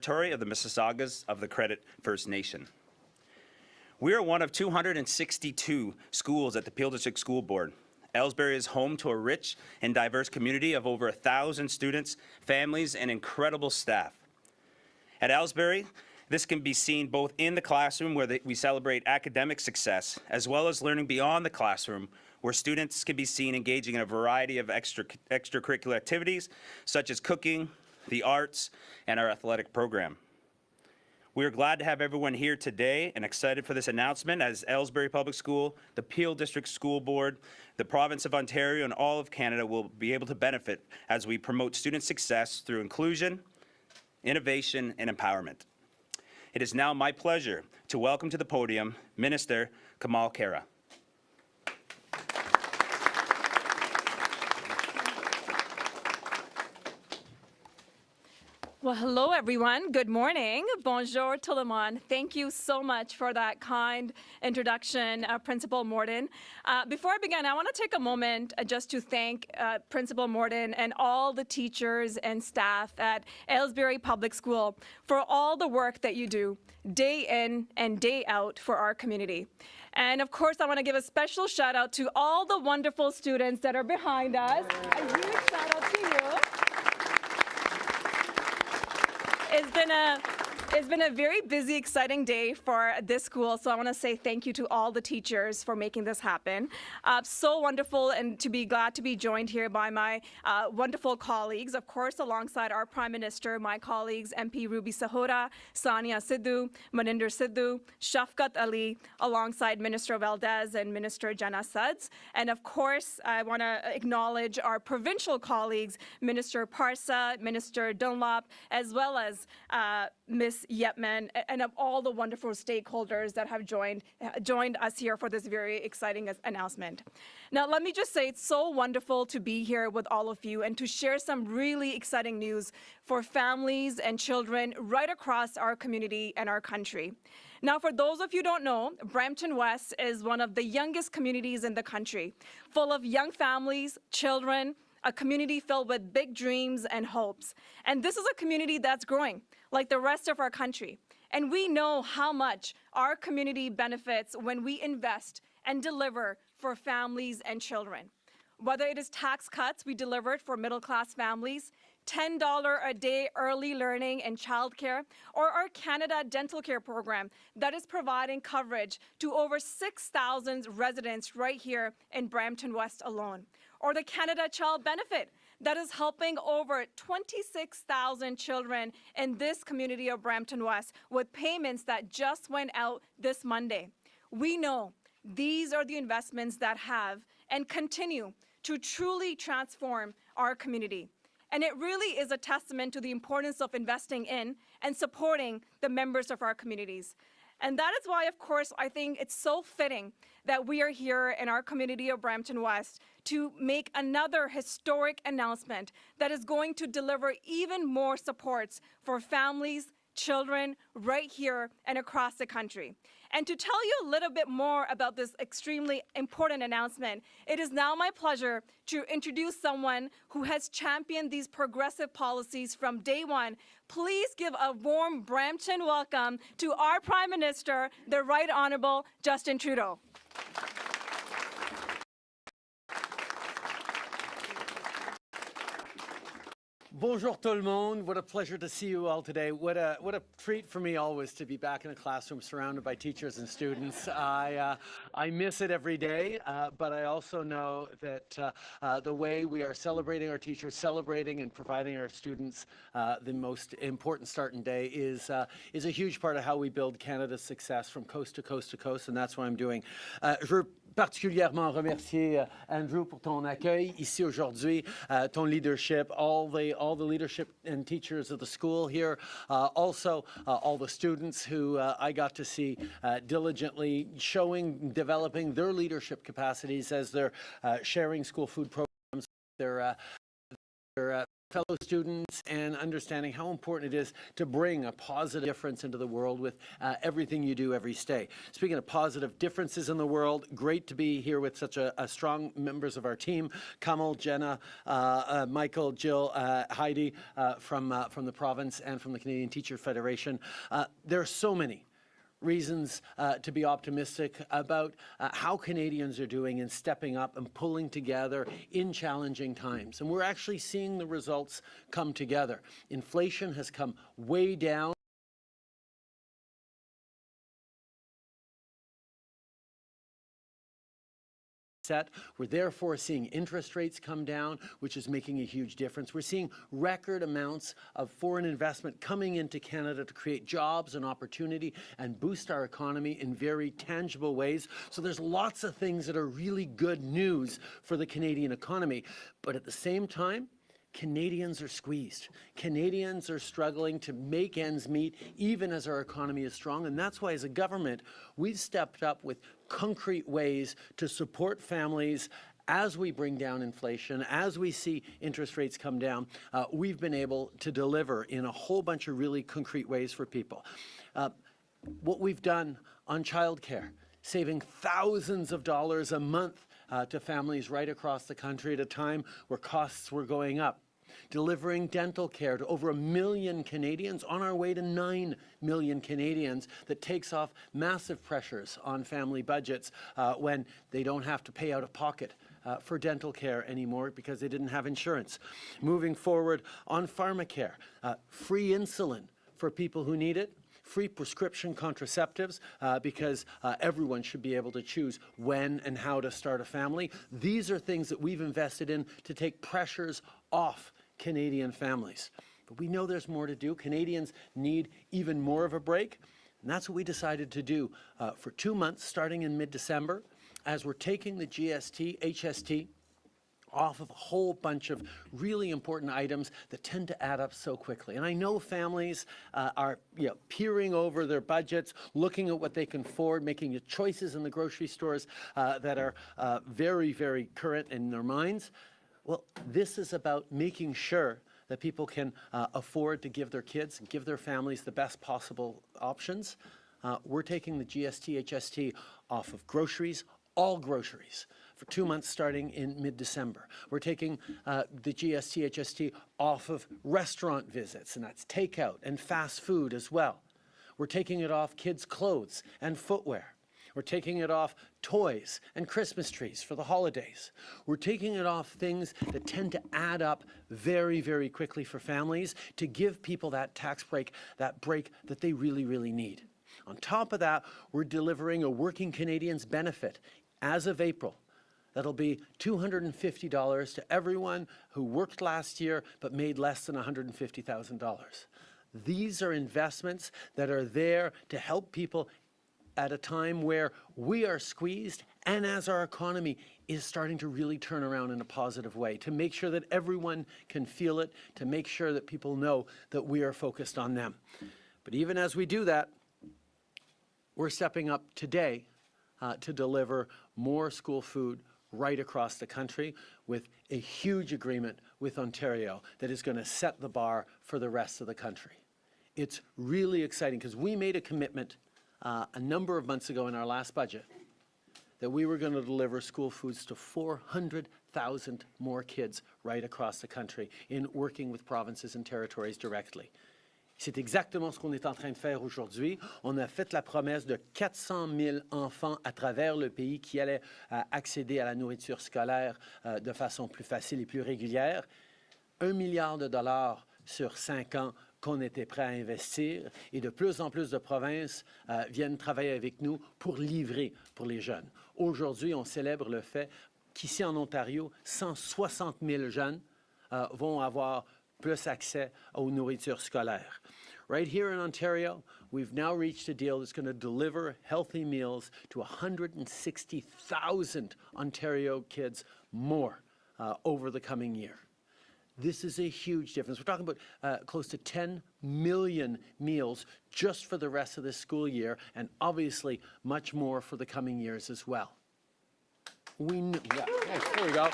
territory of the Mississaugas of the Credit First Nation. We are one of 262 schools at the Peel District School Board. Aylesbury is home to a rich and diverse community of over 1,000 students, families, and incredible staff. At Aylesbury, this can be seen both in the classroom, where we celebrate academic success, as well as learning beyond the classroom, where students can be seen engaging in a variety of extracurricular activities, such as cooking, the arts, and our athletic program. We are glad to have everyone here today and excited for this announcement as Aylesbury Public School, the Peel District School Board, the Province of Ontario, and all of Canada will be able to benefit as we promote student success through inclusion, innovation, and empowerment. It is now my pleasure to welcome to the podium Minister Kamal Khera. Well, hello, everyone. Good morning. Bonjour tout le monde. Thank you so much for that kind introduction, Principal Morden. Before I begin, I want to take a moment just to thank Principal Morden and all the teachers and staff at Aylesbury Public School for all the work that you do day in and day out for our community. And of course, I want to give a special shout out to all the wonderful students that are behind us. A huge shout out to you. It's been a very busy, exciting day for this school, so I want to say thank you to all the teachers for making this happen. So wonderful, and glad to be joined here by my wonderful colleagues, of course, alongside our Prime Minister, my colleagues MP Ruby Sahota, Sania Sidhu, Maninder Sidhu, Shafqat Ali, alongside Minister Valdez and Minister Jana Suds. And of course, I want to acknowledge our provincial colleagues, Minister Parsa, Minister Dunlop, as well as Ms. Yepman, and of all the wonderful stakeholders that have joined us here for this very exciting announcement. Now, let me just say it's so wonderful to be here with all of you and to share some really exciting news for families and children right across our community and our country. Now, for those of you who don't know, Brampton West is one of the youngest communities in the country, full of young families, children, a community filled with big dreams and hopes. And this is a community that's growing, like the rest of our country. And we know how much our community benefits when we invest and deliver for families and children. Whether it is tax cuts we delivered for middle-class families, $10 a day early learning and childcare, or our Canada Dental Care program that is providing coverage to over 6,000 residents right here in Brampton West alone, or the Canada Child Benefit that is helping over 26,000 children in this community of Brampton West with payments that just went out this Monday. We know these are the investments that have and continue to truly transform our community. And it really is a testament to the importance of investing in and supporting the members of our communities. And that is why, of course, I think it's so fitting that we are here in our community of Brampton West to make another historic announcement that is going to deliver even more supports for families, children, right here and across the country. And to tell you a little bit more about this extremely important announcement, it is now my pleasure to introduce someone who has championed these progressive policies from day one. Please give a warm Brampton welcome to our Prime Minister, the Right Honourable Justin Trudeau. Bonjour tout le monde. What a pleasure to see you all today. What a treat for me always to be back in a classroom surrounded by teachers and students. I miss it every day, but I also know that the way we are celebrating our teachers, celebrating and providing our students the most important start in day is a huge part of how we build Canada's success from coast to coast to coast, and that's what I'm doing. Je veux particulièrement remercier Andrew pour ton accueil ici aujourd'hui, ton leadership, all the leadership and teachers of the school here, also all the students who I got to see diligently developing their leadership capacities as they're sharing school food programs, their fellow students and understanding how important it is to bring a positive difference into the world with everything you do every day. Speaking of positive differences in the world, great to be here with such a strong members of our team, Kamal, Jenna, Michael, Jill, Heidi from the province and from the Canadian Teacher Federation. There are so many reasons to be optimistic about how Canadians are doing in stepping up and pulling together in challenging times. And we're actually seeing the results come together. Inflation has come way down. We're therefore seeing interest rates come down, which is making a huge difference. We're seeing record amounts of foreign investment coming into Canada to create jobs and opportunity and boost our economy in very tangible ways. So there's lots of things that are really good news for the Canadian economy. But at the same time, Canadians are squeezed. Canadians are struggling to make ends meet even as our economy is strong. And that's why as a government, we've stepped up with concrete ways to support families as we bring down inflation, as we see interest rates come down. We've been able to deliver in a whole bunch of really concrete ways for people. What we've done on childcare, saving thousands of dollars a month to families right across the country at a time where costs were going up. Delivering dental care to over 1 million Canadians, on our way to 9 million Canadians. That takes off massive pressures on family budgets when they don't have to pay out of pocket for dental care anymore because they didn't have insurance. Moving forward on pharmacare, free insulin for people who need it. Free prescription contraceptives because everyone should be able to choose when and how to start a family. These are things that we've invested in to take pressures off Canadian families. But we know there's more to do. Canadians need even more of a break. And that's what we decided to do for 2 months starting in mid-December as we're taking the GST, HST, off of a whole bunch of really important items that tend to add up so quickly. And I know families are peering over their budgets, looking at what they can afford, making choices in the grocery stores that are very, very current in their minds. Well, this is about making sure that people can afford to give their kids and give their families the best possible options. We're taking the GST, HST off of groceries, all groceries, for 2 months starting in mid-December. We're taking the GST, HST off of restaurant visits, and that's takeout and fast food as well. We're taking it off kids' clothes and footwear. We're taking it off toys and Christmas trees for the holidays. We're taking it off things that tend to add up very, very quickly for families to give people that tax break, that break that they really, really need. On top of that, we're delivering a working Canadians benefit as of April. That'll be $250 to everyone who worked last year but made less than $150,000. These are investments that are there to help people at a time where we are squeezed and as our economy is starting to really turn around in a positive way, to make sure that everyone can feel it, to make sure that people know that we are focused on them. But even as we do that, we're stepping up today to deliver more school food right across the country with a huge agreement with Ontario that is going to set the bar for the rest of the country. It's really exciting because we made a commitment a number of months ago in our last budget that we were going to deliver school foods to 400,000 more kids right across the country in working with provinces and territories directly. C'est exactement ce qu'on est en train de faire aujourd'hui. On a fait la promesse de 400 000 enfants à travers le pays qui allaient accéder à la nourriture scolaire de façon plus facile et plus régulière. $1 milliard sur 5 ans qu'on était prêt à investir. Et de plus en plus de provinces viennent travailler avec nous pour livrer pour les jeunes. Aujourd'hui, on célèbre le fait qu'ici en Ontario, 160 000 jeunes vont avoir plus accès aux nourritures scolaires. Right here in Ontario, we've now reached a deal that's going to deliver healthy meals to 160,000 Ontario kids more over the coming year. This is a huge difference. We're talking about close to 10 million meals just for the rest of this school year, and obviously much more for the coming years as well. There we go.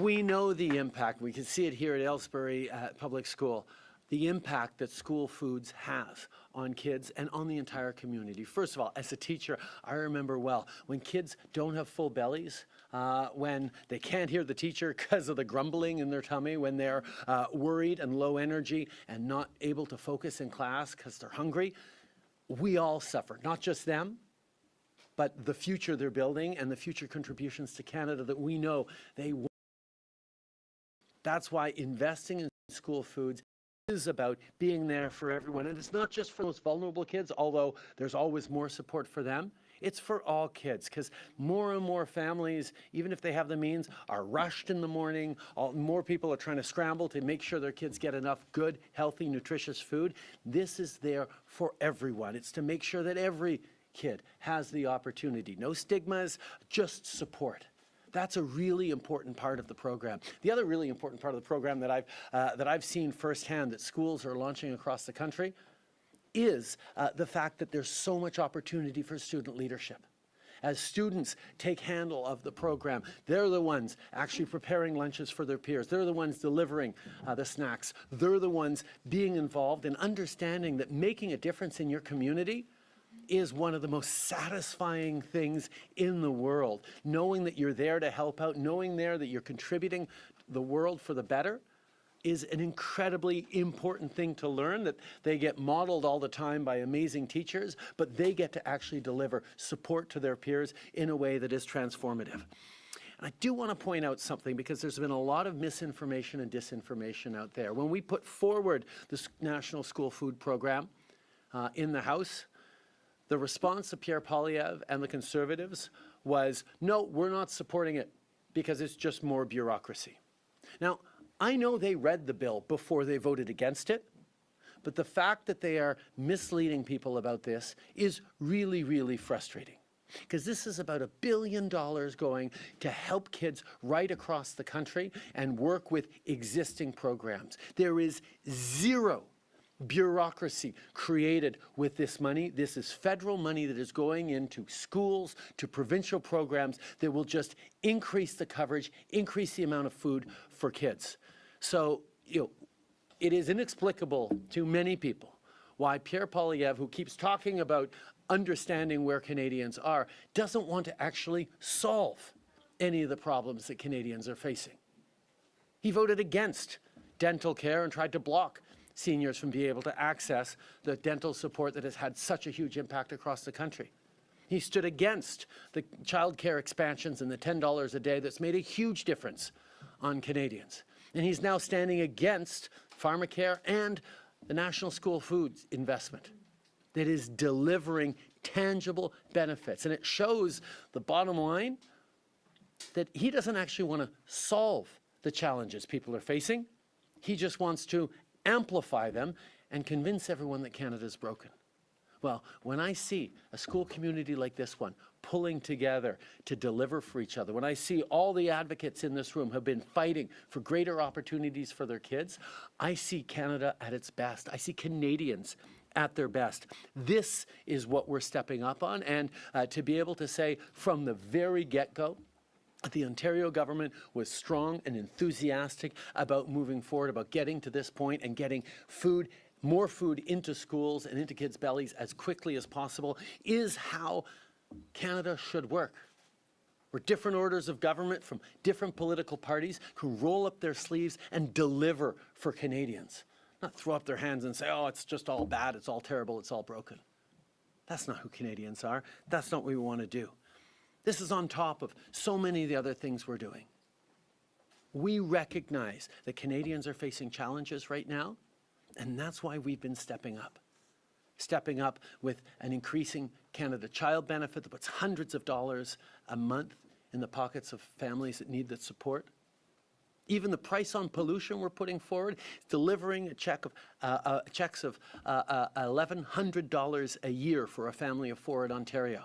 We know the impact. We can see it here at Aylesbury Public School, the impact that school foods have on kids and on the entire community. First of all, as a teacher, I remember well, when kids don't have full bellies, when they can't hear the teacher because of the grumbling in their tummy, when they're worried and low energy and not able to focus in class because they're hungry, we all suffer, not just them, but the future they're building and the future contributions to Canada that we know they will. That's why investing in school foods is about being there for everyone. And it's not just for those vulnerable kids, although there's always more support for them. It's for all kids, because more and more families, even if they have the means, are rushed in the morning. More people are trying to scramble to make sure their kids get enough good, healthy, nutritious food. This is there for everyone. It's to make sure that every kid has the opportunity. No stigmas, just support. That's a really important part of the program. The other really important part of the program that I've seen firsthand that schools are launching across the country is the fact that there's so much opportunity for student leadership. As students take handle of the program, they're the ones actually preparing lunches for their peers. They're the ones delivering the snacks. They're the ones being involved and understanding that making a difference in your community is one of the most satisfying things in the world. Knowing that you're there to help out, knowing that you're contributing the world for the better is an incredibly important thing to learn, that they get modeled all the time by amazing teachers, but they get to actually deliver support to their peers in a way that is transformative. And I do want to point out something, because there's been a lot of misinformation and disinformation out there. When we put forward this National School Food Program in the House, the response of Pierre Poilievre and the Conservatives was, no, we're not supporting it because it's just more bureaucracy. Now, I know they read the bill before they voted against it, but the fact that they are misleading people about this is really, really frustrating. Because this is about $1 billion going to help kids right across the country and work with existing programs. There is zero bureaucracy created with this money. This is federal money that is going into schools, to provincial programs that will just increase the coverage, increase the amount of food for kids. So, it is inexplicable to many people why Pierre Poilievre, who keeps talking about understanding where Canadians are, doesn't want to actually solve any of the problems that Canadians are facing. He voted against dental care and tried to block seniors from being able to access the dental support that has had such a huge impact across the country. He stood against the childcare expansions and the $10 a day that's made a huge difference on Canadians. And he's now standing against pharmacare and the National School Foods investment that is delivering tangible benefits. And it shows the bottom line that he doesn't actually want to solve the challenges people are facing. He just wants to amplify them and convince everyone that Canada is broken. Well, when I see a school community like this one pulling together to deliver for each other, when I see all the advocates in this room have been fighting for greater opportunities for their kids, I see Canada at its best. I see Canadians at their best. This is what we're stepping up on, and to be able to say from the very get-go, the Ontario government was strong and enthusiastic about moving forward, about getting to this point and getting food, more food into schools and into kids' bellies as quickly as possible, is how Canada should work. Where different orders of government from different political parties can roll up their sleeves and deliver for Canadians. Not throw up their hands and say, oh, it's just all bad, it's all terrible, it's all broken. That's not who Canadians are. That's not what we want to do. This is on top of so many of the other things we're doing. We recognize that Canadians are facing challenges right now, and that's why we've been stepping up. Stepping up with an increasing Canada Child benefit that puts hundreds of dollars a month in the pockets of families that need that support. Even the price on pollution we're putting forward, delivering a check of checks of $1,100 a year for a family of 4 in Ontario.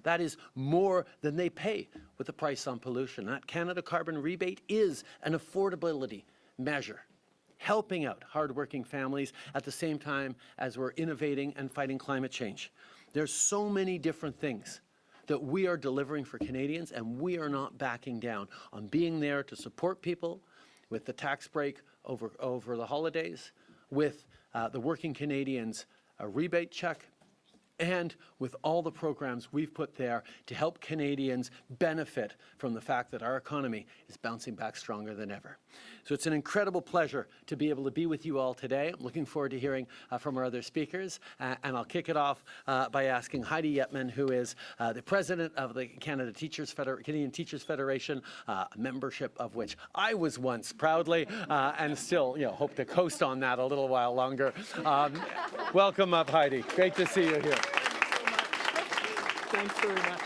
That is more than they pay with the price on pollution. That Canada Carbon Rebate is an affordability measure, helping out hardworking families at the same time as we're innovating and fighting climate change. There's so many different things that we are delivering for Canadians, and we are not backing down on being there to support people with the tax break over the holidays, with the working Canadians a rebate check, and with all the programs we've put there to help Canadians benefit from the fact that our economy is bouncing back stronger than ever. So it's an incredible pleasure to be able to be with you all today. I'm looking forward to hearing from our other speakers, and I'll kick it off by asking Heidi Yetman, who is the president of the Canadian Teachers Federation, a membership of which I was once proudly, and still, hope to coast on that a little while longer. Welcome up, Heidi. Great to see you here. Thanks very much.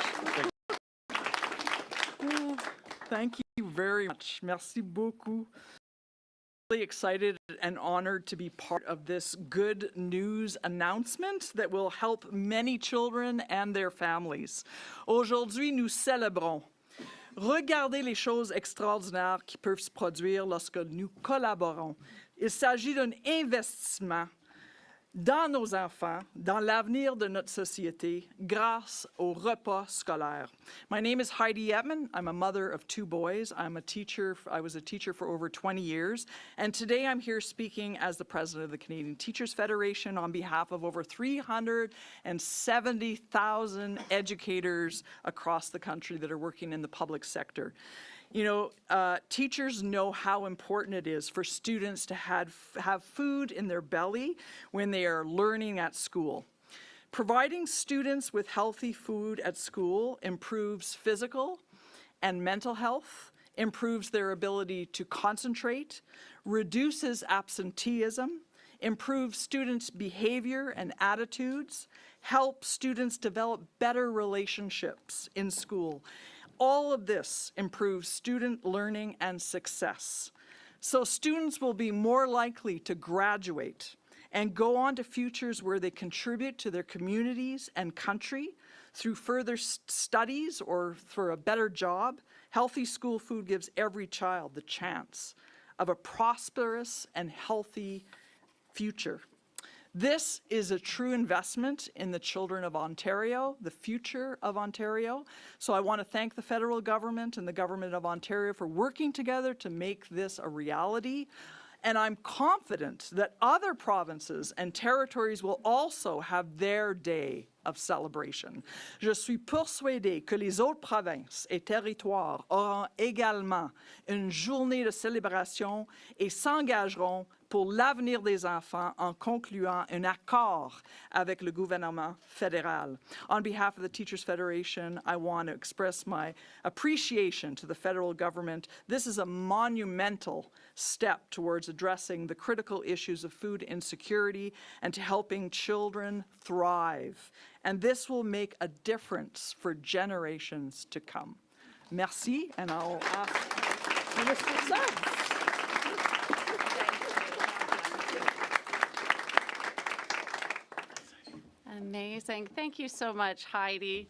Thank you very much. Merci beaucoup. Really excited and honored to be part of this good news announcement that will help many children and their families. Aujourd'hui, nous célébrons. Regardez les choses extraordinaires qui peuvent se produire lorsque nous collaborons. Il s'agit d'un investissement dans nos enfants, dans l'avenir de notre société, grâce au repas scolaire. My name is Heidi Yetman. I'm a mother of 2 boys. I was a teacher for over 20 years. And today I'm here speaking as the president of the Canadian Teachers Federation on behalf of over 370,000 educators across the country that are working in the public sector. Teachers know how important it is for students to have food in their belly when they are learning at school. Providing students with healthy food at school improves physical and mental health, improves their ability to concentrate, reduces absenteeism, improves students' behavior and attitudes, helps students develop better relationships in school. All of this improves student learning and success. So students will be more likely to graduate and go on to futures where they contribute to their communities and country through further studies or for a better job. Healthy school food gives every child the chance of a prosperous and healthy future. This is a true investment in the children of Ontario, the future of Ontario. So I want to thank the federal government and the government of Ontario for working together to make this a reality. And I'm confident that other provinces and territories will also have their day of celebration. Je suis persuadée que les autres provinces et territoires auront également une journée de célébration et s'engageront pour l'avenir des enfants en concluant un accord avec le gouvernement fédéral. On behalf of the Teachers Federation, I want to express my appreciation to the federal government. This is a monumental step towards addressing the critical issues of food insecurity and to helping children thrive. And this will make a difference for generations to come. Merci, and I'll ask Minister Suggs. Amazing. Thank you so much, Heidi.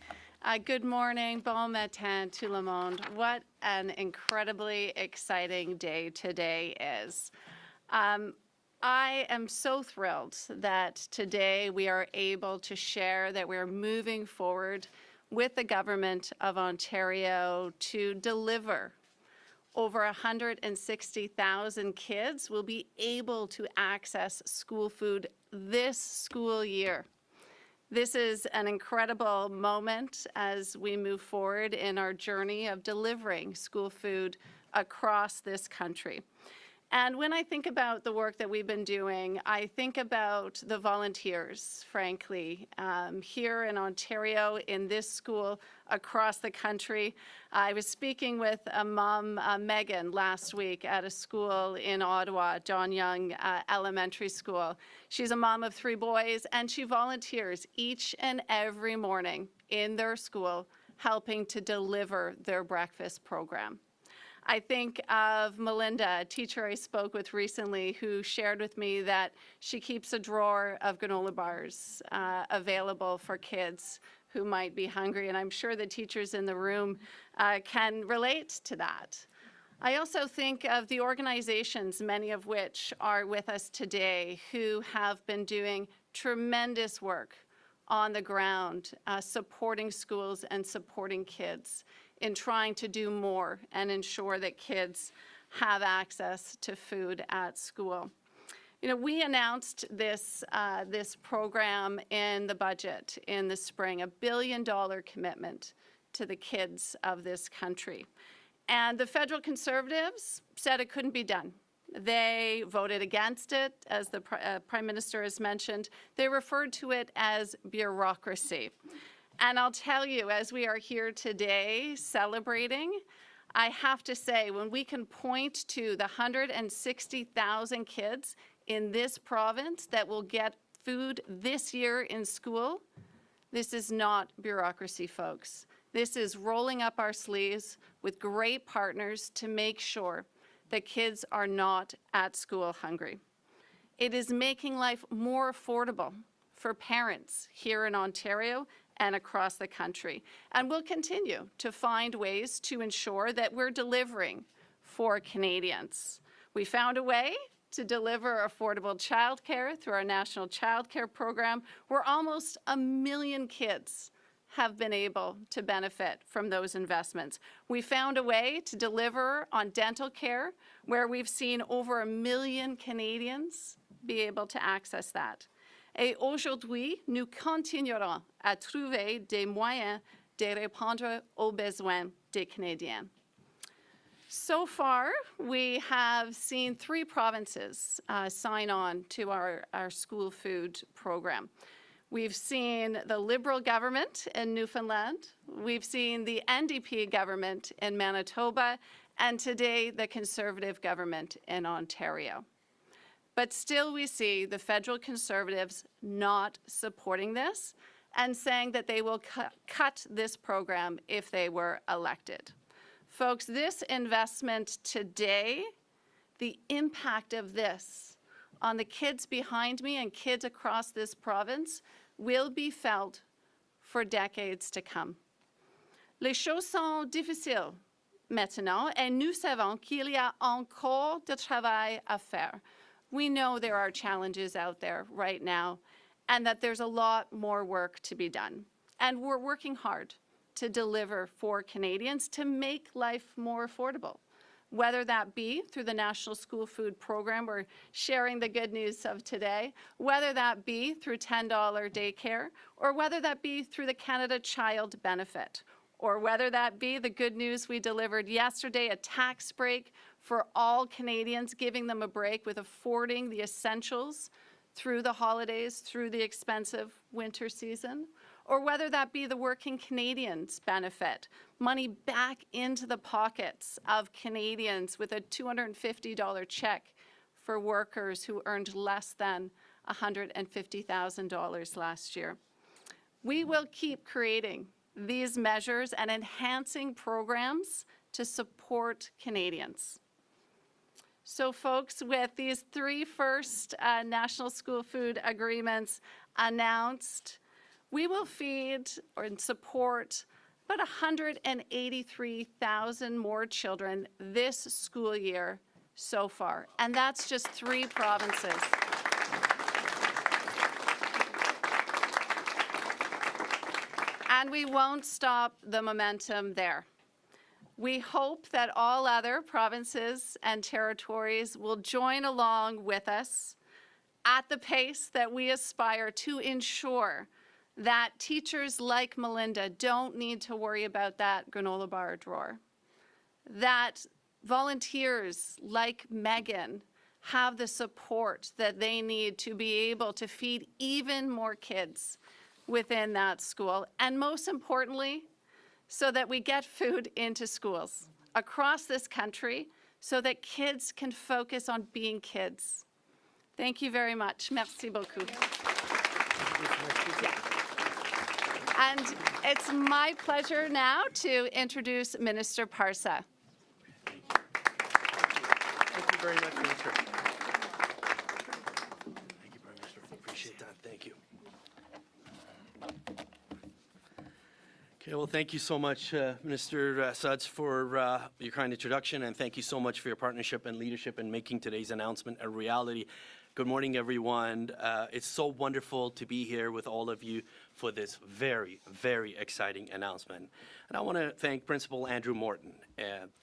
Good morning, bon matin, tout le monde. What an incredibly exciting day today is. I am so thrilled that today we are able to share that we're moving forward with the Government of Ontario to deliver. Over 160,000 kids will be able to access school food this school year. This is an incredible moment as we move forward in our journey of delivering school food across this country. And when I think about the work that we've been doing, I think about the volunteers, frankly, here in Ontario, in this school, across the country. I was speaking with a mom, Megan, last week at a school in Ottawa, John Young Elementary School. She's a mom of 3 boys, and she volunteers each and every morning in their school, helping to deliver their breakfast program. I think of Melinda, a teacher I spoke with recently, who shared with me that she keeps a drawer of granola bars available for kids who might be hungry, and I'm sure the teachers in the room can relate to that. I also think of the organizations, many of which are with us today, who have been doing tremendous work on the ground, supporting schools and supporting kids in trying to do more and ensure that kids have access to food at school. You know, we announced this program in the budget in the spring, $1 billion commitment to the kids of this country. And the federal Conservatives said it couldn't be done. They voted against it, as the Prime Minister has mentioned. They referred to it as bureaucracy. And I'll tell you, as we are here today celebrating, I have to say, when we can point to the 160,000 kids in this province that will get food this year in school, this is not bureaucracy, folks. This is rolling up our sleeves with great partners to make sure that kids are not at school hungry. It is making life more affordable for parents here in Ontario and across the country. And we'll continue to find ways to ensure that we're delivering for Canadians. We found a way to deliver affordable childcare through our National Childcare Program, where almost 1 million kids have been able to benefit from those investments. We found a way to deliver on dental care, where we've seen over 1 million Canadians be able to access that. Et aujourd'hui, nous continuerons à trouver des moyens de répondre aux besoins des Canadiens. So far, we have seen 3 provinces sign on to our school food program. We've seen the Liberal government in Newfoundland, we've seen the NDP government in Manitoba, and today the Conservative government in Ontario. But still we see the federal Conservatives not supporting this and saying that they will cut this program if they were elected. Folks, this investment today, the impact of this on the kids behind me and kids across this province will be felt for decades to come. Les choses sont difficiles maintenant, et nous savons qu'il y a encore de travail à faire. We know there are challenges out there right now, and that there's a lot more work to be done. And we're working hard to deliver for Canadians to make life more affordable, whether that be through the National School Food Program we're sharing the good news of today, whether that be through $10 daycare, or whether that be through the Canada Child Benefit, or whether that be the good news we delivered yesterday, a tax break for all Canadians, giving them a break with affording the essentials through the holidays, through the expensive winter season, or whether that be the Working Canadians benefit, money back into the pockets of Canadians with a $250 check for workers who earned less than $150,000 last year. We will keep creating these measures and enhancing programs to support Canadians. So folks, with these 3 first National School Food Agreements announced, we will feed and support about 183,000 more children this school year so far, and that's just 3 provinces. And we won't stop the momentum there. We hope that all other provinces and territories will join along with us at the pace that we aspire to ensure that teachers like Melinda don't need to worry about that granola bar drawer, that volunteers like Megan have the support that they need to be able to feed even more kids within that school, and most importantly, so that we get food into schools across this country so that kids can focus on being kids. Thank you very much. Merci beaucoup. And it's my pleasure now to introduce Minister Parsa. Thank you very much, Minister. Thank you, Prime Minister. Appreciate that. Thank you. Okay, well, thank you so much, Minister Suds, for your kind introduction, and thank you so much for your partnership and leadership in making today's announcement a reality. Good morning, everyone. It's so wonderful to be here with all of you for this very, very exciting announcement. And I want to thank Principal Andrew Morton,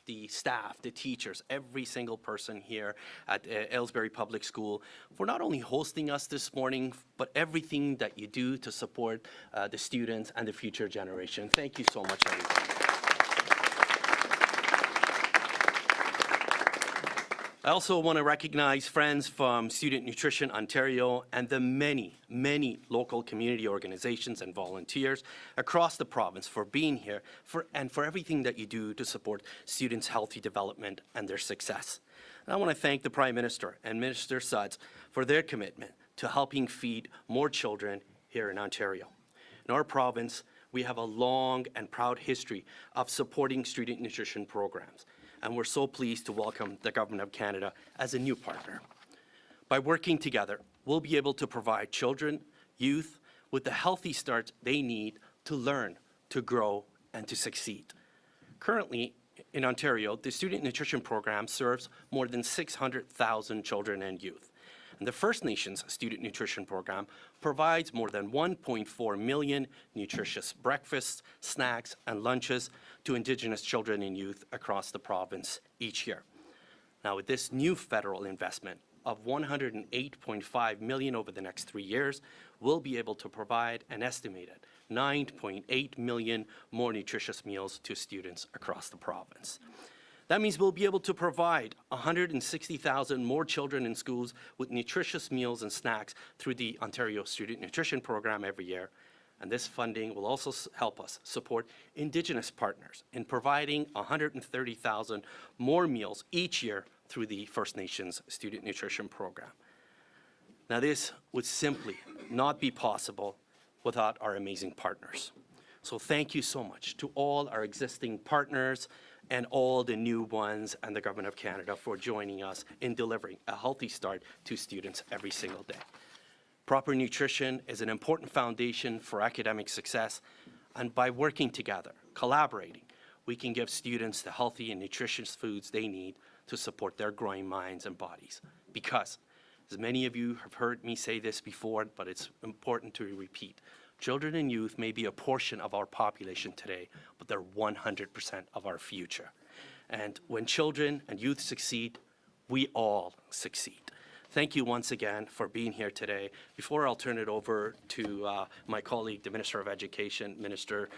the staff, the teachers, every single person here at Aylesbury Public School for not only hosting us this morning, but everything that you do to support the students and the future generation. Thank you so much, everybody. I also want to recognize friends from Student Nutrition Ontario and the many, many local community organizations and volunteers across the province for being here and for everything that you do to support students' healthy development and their success. And I want to thank the Prime Minister and Minister Suds for their commitment to helping feed more children here in Ontario. In our province, we have a long and proud history of supporting student nutrition programs, and we're so pleased to welcome the Government of Canada as a new partner. By working together, we'll be able to provide children, youth, with the healthy start they need to learn, to grow, and to succeed. Currently, in Ontario, the Student Nutrition Program serves more than 600,000 children and youth. And the First Nations Student Nutrition Program provides more than 1.4 million nutritious breakfasts, snacks, and lunches to Indigenous children and youth across the province each year. Now, with this new federal investment of $108.5 million over the next 3 years, we'll be able to provide an estimated 9.8 million more nutritious meals to students across the province. That means we'll be able to provide 160,000 more children in schools with nutritious meals and snacks through the Ontario Student Nutrition Program every year. And this funding will also help us support Indigenous partners in providing 130,000 more meals each year through the First Nations Student Nutrition Program. Now, this would simply not be possible without our amazing partners. So thank you so much to all our existing partners and all the new ones and the Government of Canada for joining us in delivering a healthy start to students every single day. Proper nutrition is an important foundation for academic success, and by working together, collaborating, we can give students the healthy and nutritious foods they need to support their growing minds and bodies. Because, as many of you have heard me say this before, but it's important to repeat, children and youth may be a portion of our population today, but they're 100% of our future. And when children and youth succeed, we all succeed. Thank you once again for being here today. Before I'll turn it over to my colleague, the Minister of Education, Minister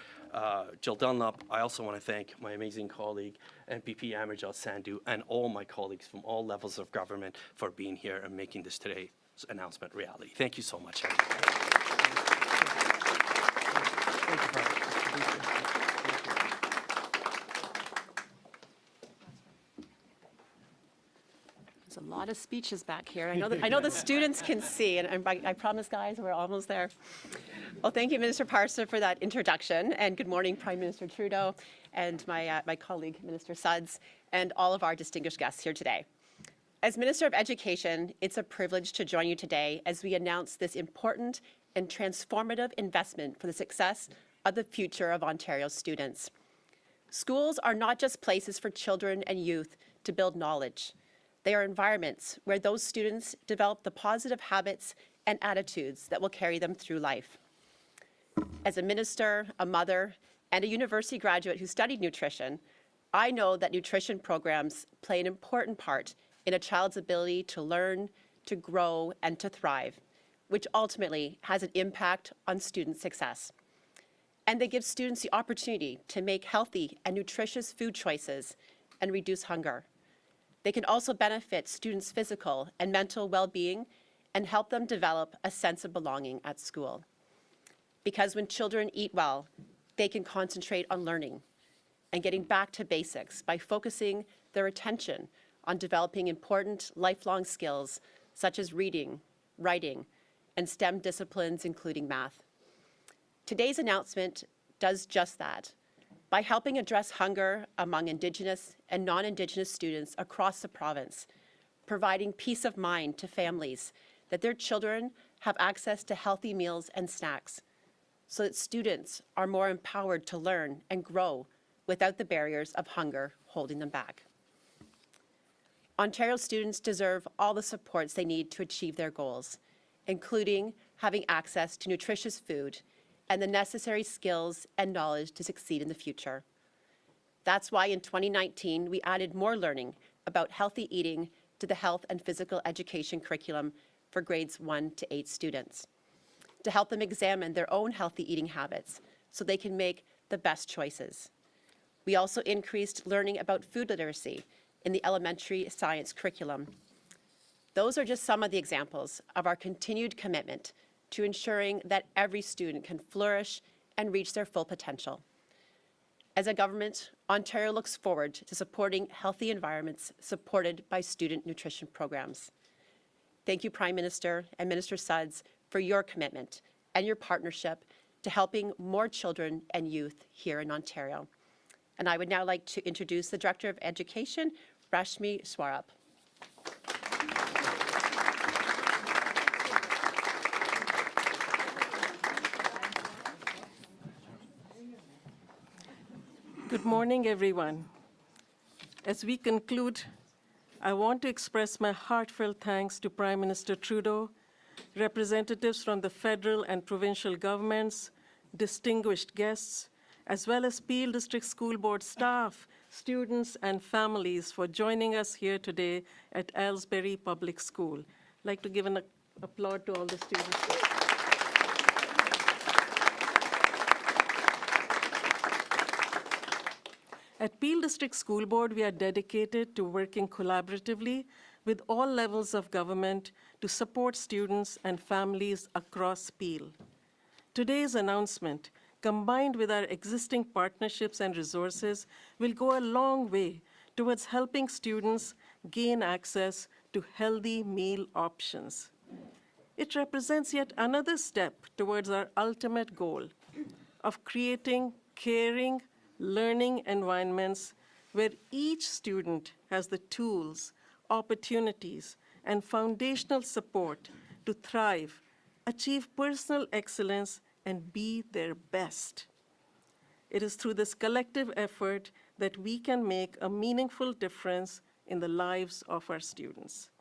Jill Dunlop, I also want to thank my amazing colleague, MPP Amarjal Sandhu, and all my colleagues from all levels of government for being here and making this today's announcement reality. Thank you so much. There's a lot of speeches back here. I know the students can see, and I promise, guys, we're almost there. Well, thank you, Minister Parsa, for that introduction, and good morning, Prime Minister Trudeau, and my colleague, Minister Suds, and all of our distinguished guests here today. As Minister of Education, it's a privilege to join you today as we announce this important and transformative investment for the success of the future of Ontario students. Schools are not just places for children and youth to build knowledge. They are environments where those students develop the positive habits and attitudes that will carry them through life. As a minister, a mother, and a university graduate who studied nutrition, I know that nutrition programs play an important part in a child's ability to learn, to grow, and to thrive, which ultimately has an impact on student success. And they give students the opportunity to make healthy and nutritious food choices and reduce hunger. They can also benefit students' physical and mental well-being and help them develop a sense of belonging at school. Because when children eat well, they can concentrate on learning and getting back to basics by focusing their attention on developing important lifelong skills such as reading, writing, and STEM disciplines, including math. Today's announcement does just that by helping address hunger among Indigenous and non-Indigenous students across the province, providing peace of mind to families that their children have access to healthy meals and snacks, so that students are more empowered to learn and grow without the barriers of hunger holding them back. Ontario students deserve all the supports they need to achieve their goals, including having access to nutritious food and the necessary skills and knowledge to succeed in the future. That's why in 2019, we added more learning about healthy eating to the health and physical education curriculum for grades 1 to 8 students, to help them examine their own healthy eating habits so they can make the best choices. We also increased learning about food literacy in the elementary science curriculum. Those are just some of the examples of our continued commitment to ensuring that every student can flourish and reach their full potential. As a government, Ontario looks forward to supporting healthy environments supported by student nutrition programs. Thank you, Prime Minister and Minister Suds, for your commitment and your partnership to helping more children and youth here in Ontario. And I would now like to introduce the Director of Education, Rashmi Swarup. Good morning, everyone. As we conclude, I want to express my heartfelt thanks to Prime Minister Trudeau, representatives from the federal and provincial governments, distinguished guests, as well as Peel District School Board staff, students, and families for joining us here today at Aylesbury Public School. I'd like to give an applause to all the students. At Peel District School Board, we are dedicated to working collaboratively with all levels of government to support students and families across Peel. Today's announcement, combined with our existing partnerships and resources, will go a long way towards helping students gain access to healthy meal options. It represents yet another step towards our ultimate goal of creating caring, learning environments where each student has the tools, opportunities, and foundational support to thrive, achieve personal excellence, and be their best. It is through this collective effort that we can make a meaningful difference in the lives of our students.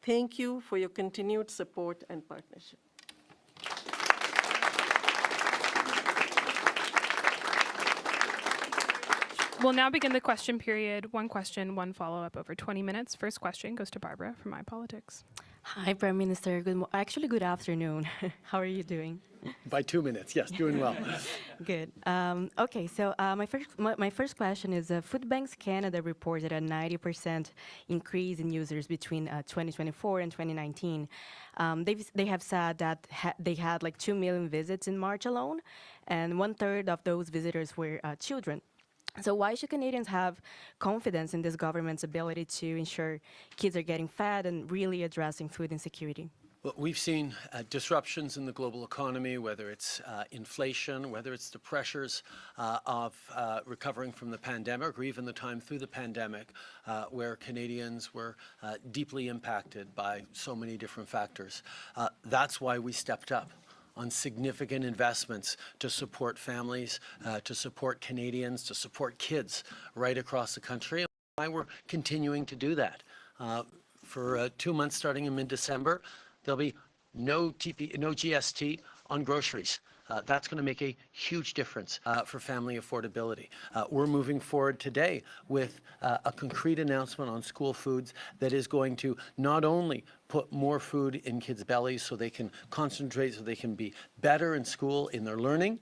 Thank you for your continued support and partnership. We'll now begin the question period. One question, one follow-up over 20 minutes. First question goes to Barbara from iPolitics. Hi, Prime Minister. Good afternoon. How are you doing? By 2 minutes, yes, doing well. Good. Okay, so my first question is, Food Banks Canada reported a 90% increase in users between 2024 and 2019. They have said that they had like 2 million visits in March alone, and 1/3 of those visitors were children. So why should Canadians have confidence in this government's ability to ensure kids are getting fed and really addressing food insecurity? Well, we've seen disruptions in the global economy, whether it's inflation, whether it's the pressures of recovering from the pandemic, or even the time through the pandemic, where Canadians were deeply impacted by so many different factors. That's why we stepped up on significant investments to support families, to support Canadians, to support kids right across the country. And why we're continuing to do that. For 2 months starting in mid-December, there'll be no GST on groceries. That's going to make a huge difference for family affordability. We're moving forward today with a concrete announcement on school foods that is going to not only put more food in kids' bellies so they can concentrate, so they can be better in school in their learning,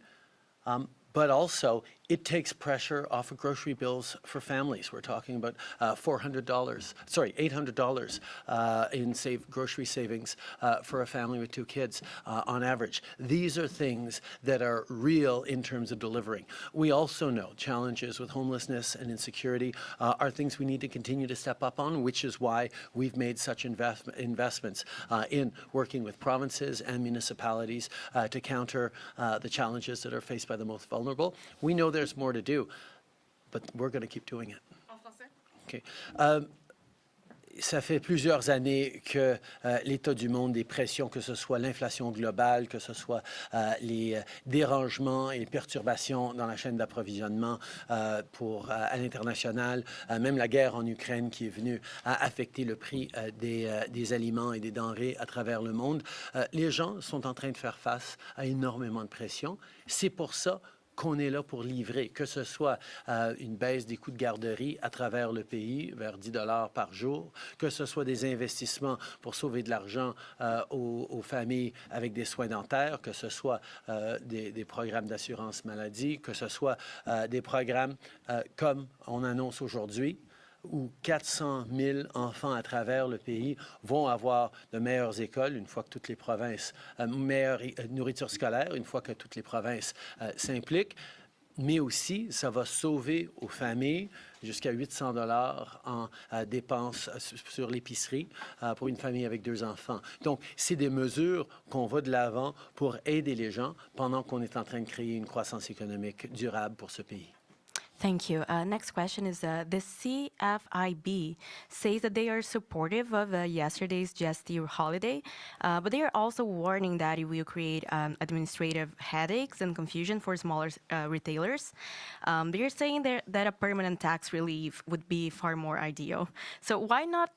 but also it takes pressure off of grocery bills for families. We're talking about $800 in grocery savings for a family with 2 kids on average. These are things that are real in terms of delivering. We also know challenges with homelessness and insecurity are things we need to continue to step up on, which is why we've made such investments in working with provinces and municipalities to counter the challenges that are faced by the most vulnerable. We know there's more to do, but we're going to keep doing it. Okay. Ça fait plusieurs années que l'état du monde, des pressions, que ce soit l'inflation globale, que ce soit les dérangements et les perturbations dans la chaîne d'approvisionnement à l'international, même la guerre en Ukraine qui est venue affecter le prix des aliments et des denrées à travers le monde. Les gens sont en train de faire face à énormément de pression. C'est pour ça qu'on est là pour livrer, que ce soit une baisse des coûts de garderie à travers le pays, vers 10 $ par jour, que ce soit des investissements pour sauver de l'argent aux familles avec des soins dentaires, que ce soit des programmes d'assurance maladie, que ce soit des programmes comme on annonce aujourd'hui, où 400 000 enfants à travers le pays vont avoir de meilleures écoles une fois que toutes les provinces, meilleure nourriture scolaire une fois que toutes les provinces s'impliquent. Mais aussi, ça va sauver aux familles jusqu'à 800 $ en dépenses sur l'épicerie pour une famille avec 2 enfants. Donc, c'est des mesures qu'on va de l'avant pour aider les gens pendant qu'on est en train de créer une croissance économique durable pour ce pays. Thank you. Next question is the CFIB says that they are supportive of yesterday's GST holiday, but they are also warning that it will create administrative headaches and confusion for smaller retailers. They are saying that a permanent tax relief would be far more ideal. So why not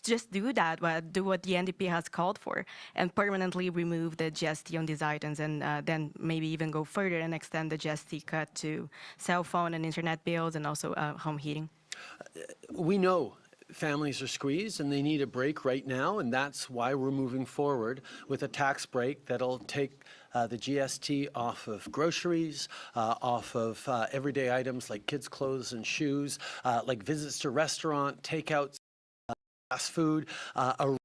just do that, do what the NDP has called for, and permanently remove the GST on these items, and then maybe even go further and extend the GST cut to cell phone and internet bills and also home heating? We know families are squeezed and they need a break right now, and that's why we're moving forward with a tax break that'll take the GST off of groceries, off of everyday items like kids' clothes and shoes, like visits to restaurant, takeouts, fast food, a range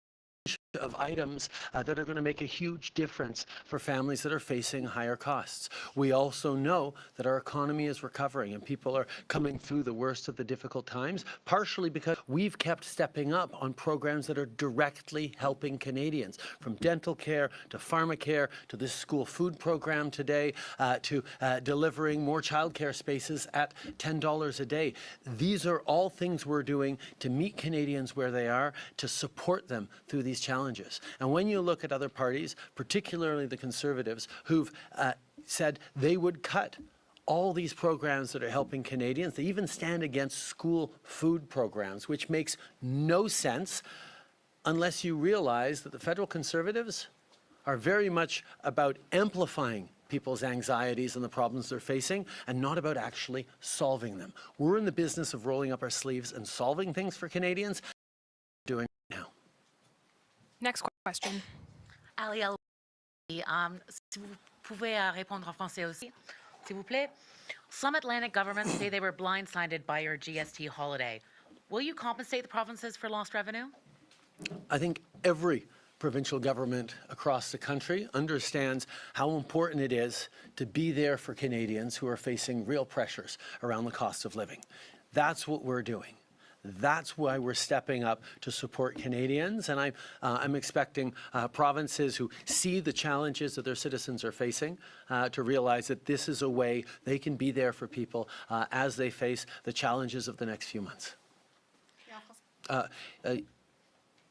of items that are going to make a huge difference for families that are facing higher costs. We also know that our economy is recovering and people are coming through the worst of the difficult times, partially because we've kept stepping up on programs that are directly helping Canadians, from dental care to pharmacare to this school food program today to delivering more childcare spaces at $10 a day. These are all things we're doing to meet Canadians where they are, to support them through these challenges. And when you look at other parties, particularly the Conservatives, who've said they would cut all these programs that are helping Canadians, they even stand against school food programs, which makes no sense unless you realize that the federal Conservatives are very much about amplifying people's anxieties and the problems they're facing, and not about actually solving them. We're in the business of rolling up our sleeves and solving things for Canadians. Doing it now. Next question. Ali, si vous pouvez répondre en français aussi, s'il vous plaît. Some Atlantic governments say they were blindsided by your GST holiday. Will you compensate the provinces for lost revenue? I think every provincial government across the country understands how important it is to be there for Canadians who are facing real pressures around the cost of living. That's what we're doing. That's why we're stepping up to support Canadians, and I'm expecting provinces who see the challenges that their citizens are facing to realize that this is a way they can be there for people as they face the challenges of the next few months.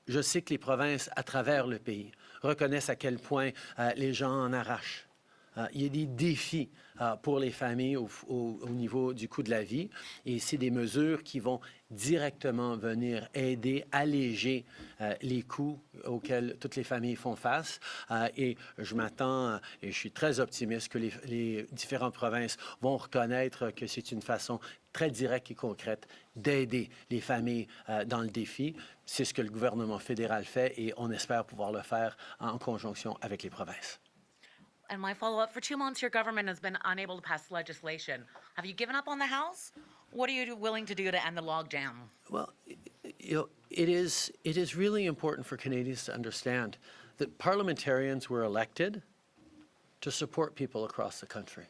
Je sais que les provinces à travers le pays reconnaissent à quel point les gens en arrachent. Il y a des défis pour les familles au niveau du coût de la vie, et c'est des mesures qui vont directement venir aider, alléger les coûts auxquels toutes les familles font face. Et je m'attends, et je suis très optimiste que les différentes provinces vont reconnaître que c'est une façon très directe et concrète d'aider les familles dans le défi. C'est ce que le gouvernement fédéral fait, et on espère pouvoir le faire en conjonction avec les provinces. And my follow-up, for 2 months, your government has been unable to pass legislation. Have you given up on the House? What are you willing to do to end the logjam? Well, you know, it is really important for Canadians to understand that parliamentarians were elected to support people across the country,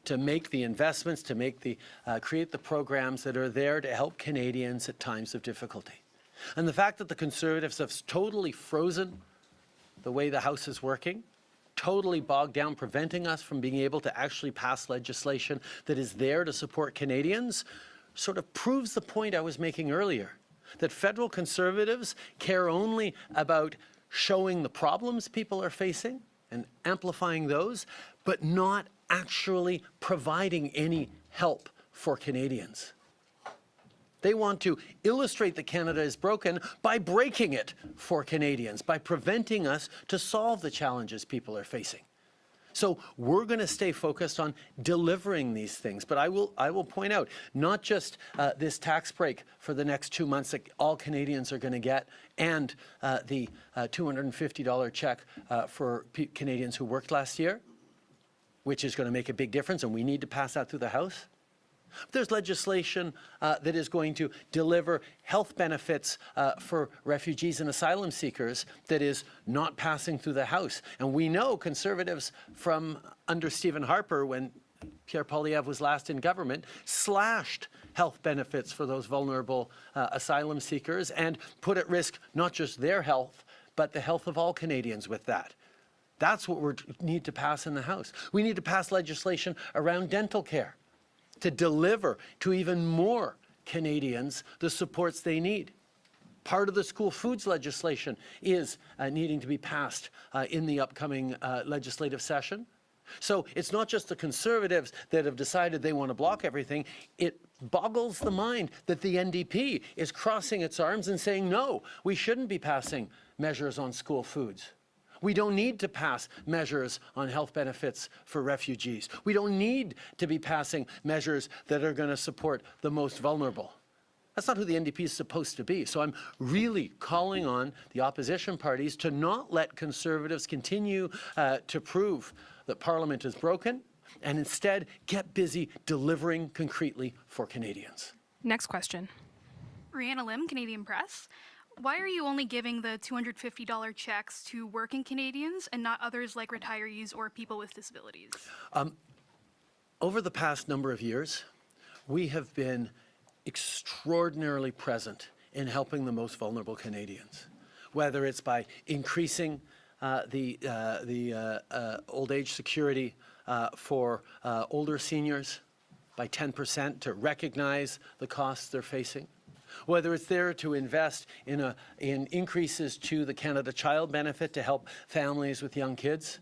to make the investments, to make create the programs that are there to help Canadians at times of difficulty. And the fact that the Conservatives have totally frozen the way the House is working, totally bogged down, preventing us from being able to actually pass legislation that is there to support Canadians, sort of proves the point I was making earlier, that federal Conservatives care only about showing the problems people are facing and amplifying those, but not actually providing any help for Canadians. They want to illustrate that Canada is broken by breaking it for Canadians, by preventing us to solve the challenges people are facing. So we're going to stay focused on delivering these things. But I will point out, not just this tax break for the next 2 months that all Canadians are going to get, and the $250 check for Canadians who worked last year, which is going to make a big difference, and we need to pass that through the House. There's legislation that is going to deliver health benefits for refugees and asylum seekers that is not passing through the House. And we know Conservatives from under Stephen Harper, when Pierre Poilievre was last in government, slashed health benefits for those vulnerable asylum seekers and put at risk not just their health, but the health of all Canadians with that. That's what we need to pass in the House. We need to pass legislation around dental care to deliver to even more Canadians the supports they need. Part of the school foods legislation is needing to be passed in the upcoming legislative session. So it's not just the Conservatives that have decided they want to block everything. It boggles the mind that the NDP is crossing its arms and saying, no, we shouldn't be passing measures on school foods. We don't need to pass measures on health benefits for refugees. We don't need to be passing measures that are going to support the most vulnerable. That's not who the NDP is supposed to be. So I'm really calling on the opposition parties to not let Conservatives continue to prove that Parliament is broken, and instead get busy delivering concretely for Canadians. Next question. Rihanna Lim, Canadian Press. Why are you only giving the $250 checks to working Canadians and not others like retirees or people with disabilities? Over the past number of years, we have been extraordinarily present in helping the most vulnerable Canadians, whether it's by increasing the old age security for older seniors by 10% to recognize the costs they're facing, whether it's there to invest in increases to the Canada Child Benefit to help families with young kids,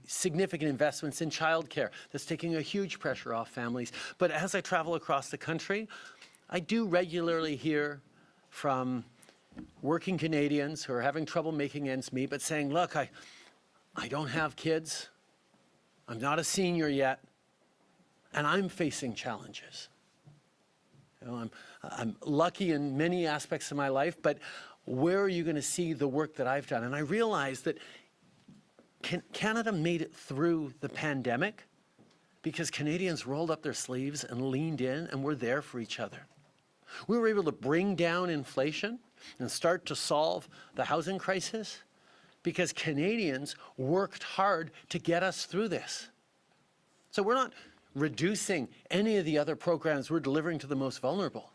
significant investments in childcare that's taking a huge pressure off families. But as I travel across the country, I do regularly hear from working Canadians who are having trouble making ends meet, but saying, look, I don't have kids, I'm not a senior yet, and I'm facing challenges. You know, I'm lucky in many aspects of my life, but where are you going to see the work that I've done? And I realized that Canada made it through the pandemic because Canadians rolled up their sleeves and leaned in and were there for each other. We were able to bring down inflation and start to solve the housing crisis because Canadians worked hard to get us through this. So we're not reducing any of the other programs we're delivering to the most vulnerable,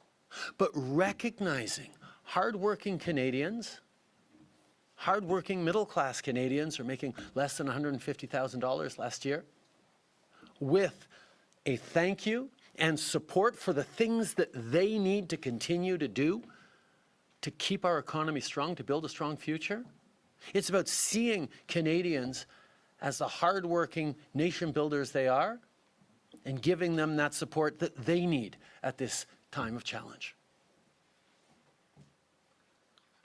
but recognizing hardworking Canadians, hardworking middle-class Canadians who are making less than $150,000 last year, with a thank you and support for the things that they need to continue to do to keep our economy strong, to build a strong future. It's about seeing Canadians as the hardworking nation builders they are, and giving them that support that they need at this time of challenge.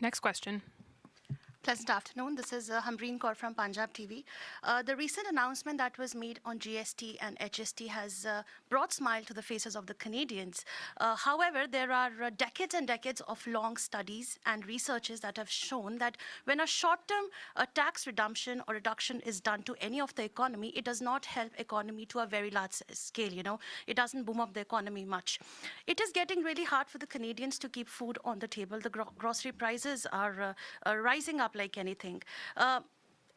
Next question. Pleasant afternoon. This is Hamreen Kaur from Punjab TV. The recent announcement that was made on GST and HST has brought smile to the faces of the Canadians. However, there are decades and decades of long studies and researches that have shown that when a short-term tax redemption or reduction is done to any of the economy, it does not help economy to a very large scale, you know. It doesn't boom up the economy much. It is getting really hard for the Canadians to keep food on the table. The grocery prices are rising up like anything.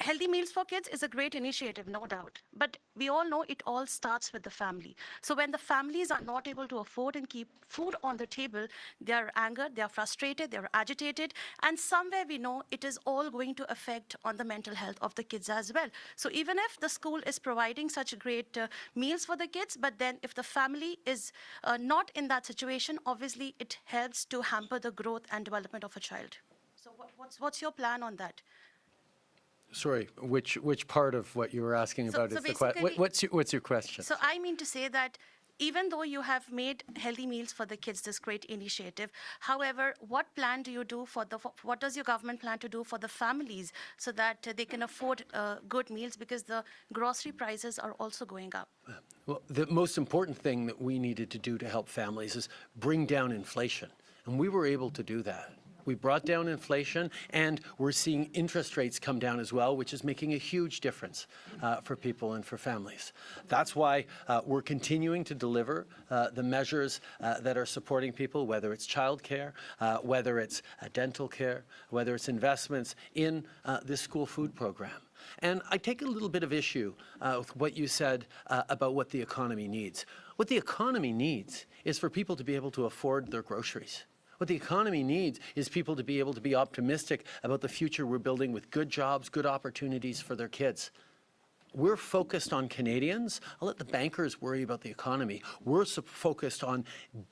Healthy Meals for Kids is a great initiative, no doubt. But we all know it all starts with the family. So when the families are not able to afford and keep food on the table, they are angered, they are frustrated, they are agitated, and somewhere we know it is all going to affect on the mental health of the kids as well. So even if the school is providing such great meals for the kids, but then if the family is not in that situation, obviously it helps to hamper the growth and development of a child. So what's your plan on that? Sorry, which part of what you were asking about is the question? What's your question? So I mean to say that even though you have made Healthy Meals for the Kids this great initiative, however, what plan do you do what does your government plan to do for the families so that they can afford good meals, because the grocery prices are also going up? Well, the most important thing that we needed to do to help families is bring down inflation, and we were able to do that. We brought down inflation, and we're seeing interest rates come down as well, which is making a huge difference for people and for families. That's why we're continuing to deliver the measures that are supporting people, whether it's childcare, whether it's dental care, whether it's investments in this school food program. And I take a little bit of issue with what you said about what the economy needs. What the economy needs is for people to be able to afford their groceries. What the economy needs is people to be able to be optimistic about the future we're building with good jobs, good opportunities for their kids. We're focused on Canadians. I'll let the bankers worry about the economy. We're focused on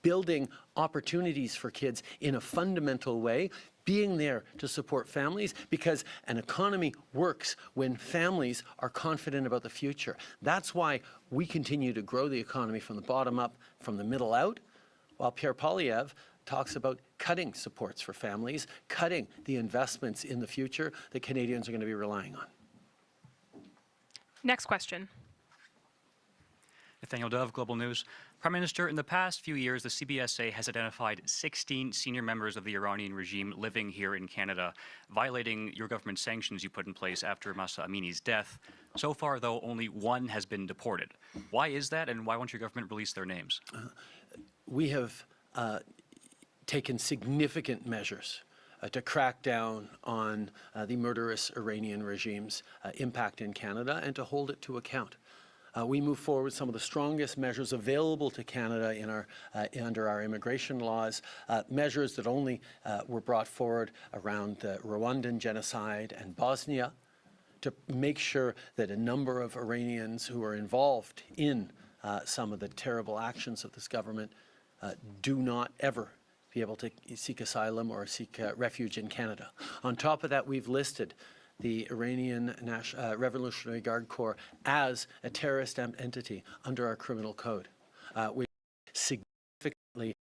building opportunities for kids in a fundamental way, being there to support families, because an economy works when families are confident about the future. That's why we continue to grow the economy from the bottom up, from the middle out, while Pierre Poilievre talks about cutting supports for families, cutting the investments in the future that Canadians are going to be relying on. Next question. Nathaniel Dove, Global News. Prime Minister, in the past few years, the CBSA has identified 16 senior members of the Iranian regime living here in Canada, violating your government sanctions you put in place after Mahsa Amini's death. So far, though, only one has been deported. Why is that, and why won't your government release their names? We have taken significant measures to crack down on the murderous Iranian regime's impact in Canada and to hold it to account. We move forward with some of the strongest measures available to Canada in under our immigration laws, measures that only were brought forward around the Rwandan genocide and Bosnia, to make sure that a number of Iranians who are involved in some of the terrible actions of this government do not ever be able to seek asylum or seek refuge in Canada. On top of that, we've listed the Iranian Revolutionary Guard Corps as a terrorist entity under our criminal code, which significantly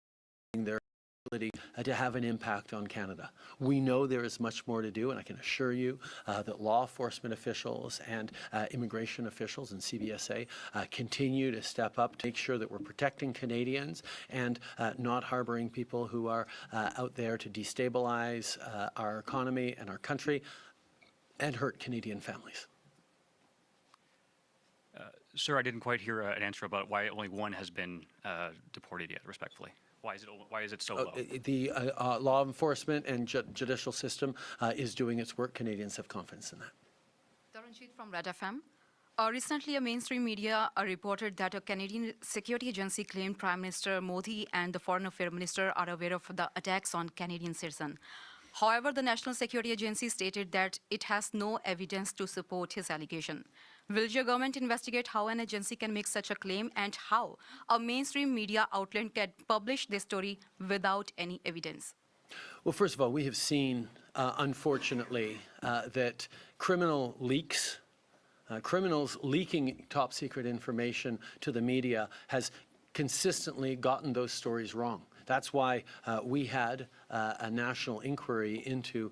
their ability to have an impact on Canada. We know there is much more to do, and I can assure you that law enforcement officials and immigration officials and CBSA continue to step up to make sure that we're protecting Canadians and not harboring people who are out there to destabilize our economy and our country and hurt Canadian families. Sir, I didn't quite hear an answer about why only one has been deported yet, respectfully. Why is it so low? The law enforcement and judicial system is doing its work. Canadians have confidence in that. Taranjeet from Red FM. Recently, a mainstream media reported that a Canadian security agency claimed Prime Minister Modi and the Foreign Affairs Minister are aware of the attacks on Canadian citizens. However, the National Security Agency stated that it has no evidence to support his allegation. Will your government investigate how an agency can make such a claim and how a mainstream media outlet can publish this story without any evidence? Well, first of all, we have seen, unfortunately, that criminal leaks, criminals leaking top secret information to the media has consistently gotten those stories wrong. That's why we had a national inquiry into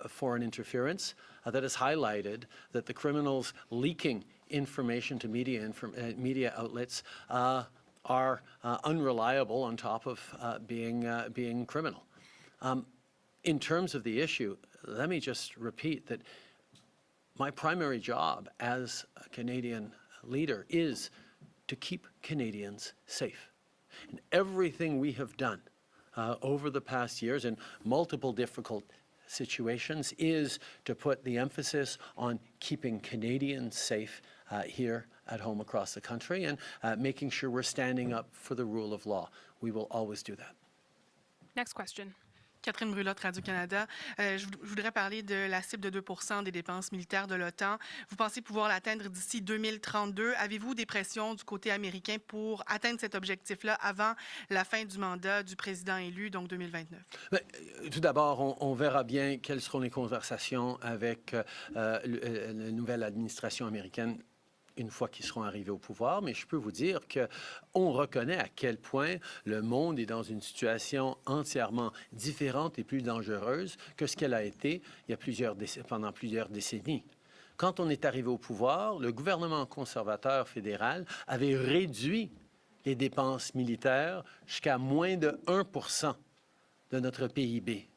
foreign interference that has highlighted that the criminals leaking information to media outlets are unreliable on top of being criminal. In terms of the issue, let me just repeat that my primary job as a Canadian leader is to keep Canadians safe. And everything we have done over the past years in multiple difficult situations is to put the emphasis on keeping Canadians safe here at home across the country and making sure we're standing up for the rule of law. We will always do that. Next question. Catherine Brulotte, Radio-Canada. Je voudrais parler de la cible de 2 des dépenses militaires de l'OTAN. Vous pensez pouvoir l'atteindre d'ici 2032. Avez-vous des pressions du côté américain pour atteindre cet objectif-là avant la fin du mandat du président élu, donc 2029? Tout d'abord, on verra bien quelles seront les conversations avec la nouvelle administration américaine une fois qu'ils seront arrivés au pouvoir, mais je peux vous dire qu'on reconnaît à quel point le monde est dans une situation entièrement différente et plus dangereuse que ce qu'elle a été pendant plusieurs décennies. Quand on est arrivé au pouvoir, le gouvernement conservateur fédéral avait réduit les dépenses militaires jusqu'à moins de 1% de notre PIB.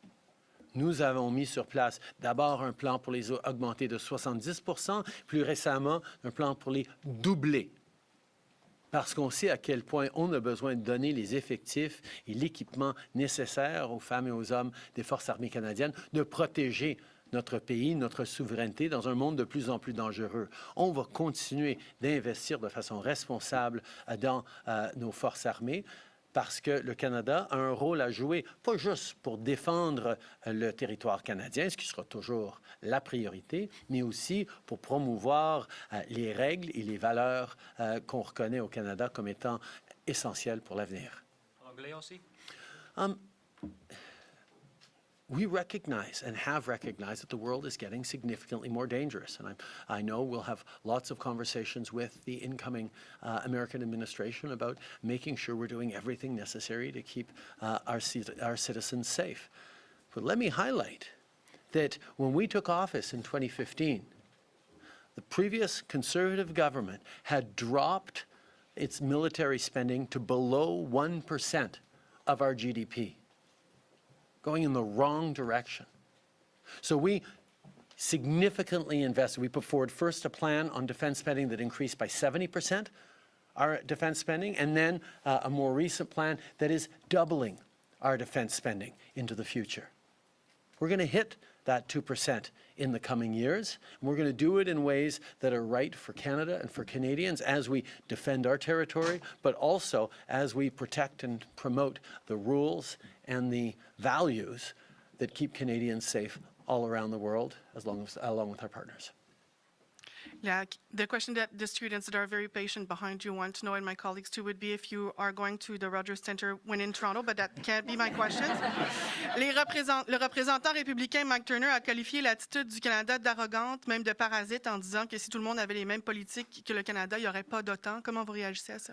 Nous avons mis sur place d'abord un plan pour les augmenter de 70%, plus récemment un plan pour les doubler. Parce qu'on sait à quel point on a besoin de donner les effectifs et l'équipement nécessaires aux femmes et aux hommes des Forces armées canadiennes, de protéger notre pays, notre souveraineté dans un monde de plus en plus dangereux. On va continuer d'investir de façon responsable dans nos forces armées, parce que le Canada a un rôle à jouer, pas juste pour défendre le territoire canadien, ce qui sera toujours la priorité, mais aussi pour promouvoir les règles et les valeurs qu'on reconnaît au Canada comme étant essentielles pour l'avenir. En anglais aussi? We recognize and have recognized that the world is getting significantly more dangerous. And I know we'll have lots of conversations with the incoming American administration about making sure we're doing everything necessary to keep our citizens safe. But let me highlight that when we took office in 2015, the previous Conservative government had dropped its military spending to below 1% of our GDP. Going in the wrong direction. So we significantly invested. We put forward first a plan on defense spending that increased by 70%, our defense spending, and then a more recent plan that is doubling our defense spending into the future. We're going to hit that 2% in the coming years, and we're going to do it in ways that are right for Canada and for Canadians as we defend our territory, but also as we protect and promote the rules and the values that keep Canadians safe all around the world, along with our partners. The question that the students that are very patient behind you want to know, and my colleagues too, would be if you are going to the Rogers Centre when in Toronto, but that can't be my question. Le représentant républicain Mike Turner a qualifié l'attitude du Canada d'arrogante, même de parasite, en disant que si tout le monde avait les mêmes politiques que le Canada, il n'y aurait pas d'OTAN. Comment vous réagissez à ça?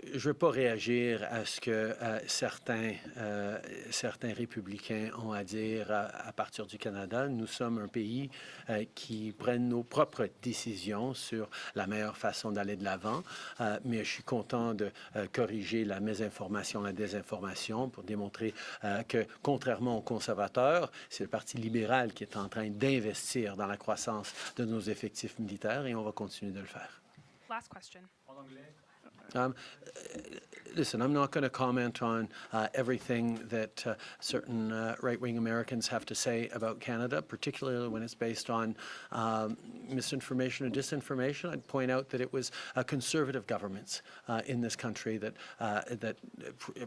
Je ne veux pas réagir à ce que certains républicains ont à dire à partir du Canada. Nous sommes un pays qui prenne nos propres décisions sur la meilleure façon d'aller de l'avant, mais je suis content de corriger la mésinformation, la désinformation pour démontrer que, contrairement aux conservateurs, c'est le Parti libéral qui est en train d'investir dans la croissance de nos effectifs militaires et on va continuer de le faire. Last question. En anglais? Listen, I'm not going to comment on everything that certain right-wing Americans have to say about Canada, particularly when it's based on misinformation or disinformation. I'd point out that it was conservative governments in this country that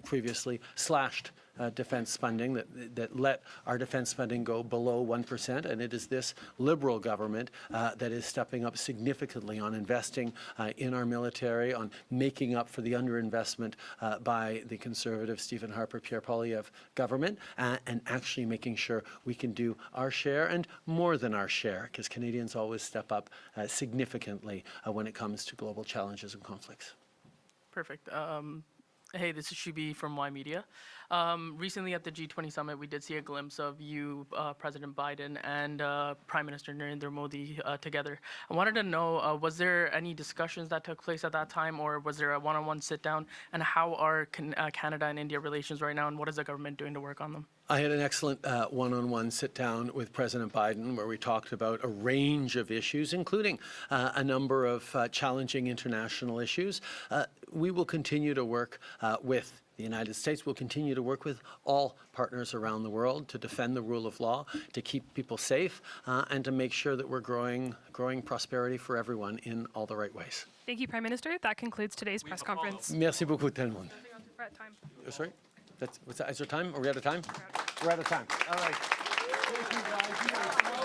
previously slashed defense spending, that let our defense spending go below 1%, and it is this Liberal government that is stepping up significantly on investing in our military, on making up for the underinvestment by the Conservative Stephen Harper, Pierre Poilievre government, and actually making sure we can do our share and more than our share, because Canadians always step up significantly when it comes to global challenges and conflicts. Perfect. Hey, this is Shubi from Y Media. Recently at the G20 summit, we did see a glimpse of you, President Biden, and Prime Minister Narendra Modi together. I wanted to know, was there any discussions that took place at that time, or was there a one-on-one sit-down? And how are Canada and India relations right now, and what is the government doing to work on them? I had an excellent one-on-one sit-down with President Biden where we talked about a range of issues, including a number of challenging international issues. We will continue to work with The United States will continue to work with all partners around the world to defend the rule of law, to keep people safe, and to make sure that we're growing prosperity for everyone in all the right ways. Thank you, Prime Minister. That concludes today's press conference. Merci beaucoup, tout le monde. We're at time. Sorry? What's that? Is there time? Are we out of time? We're out of time. All right. Thank you, guys.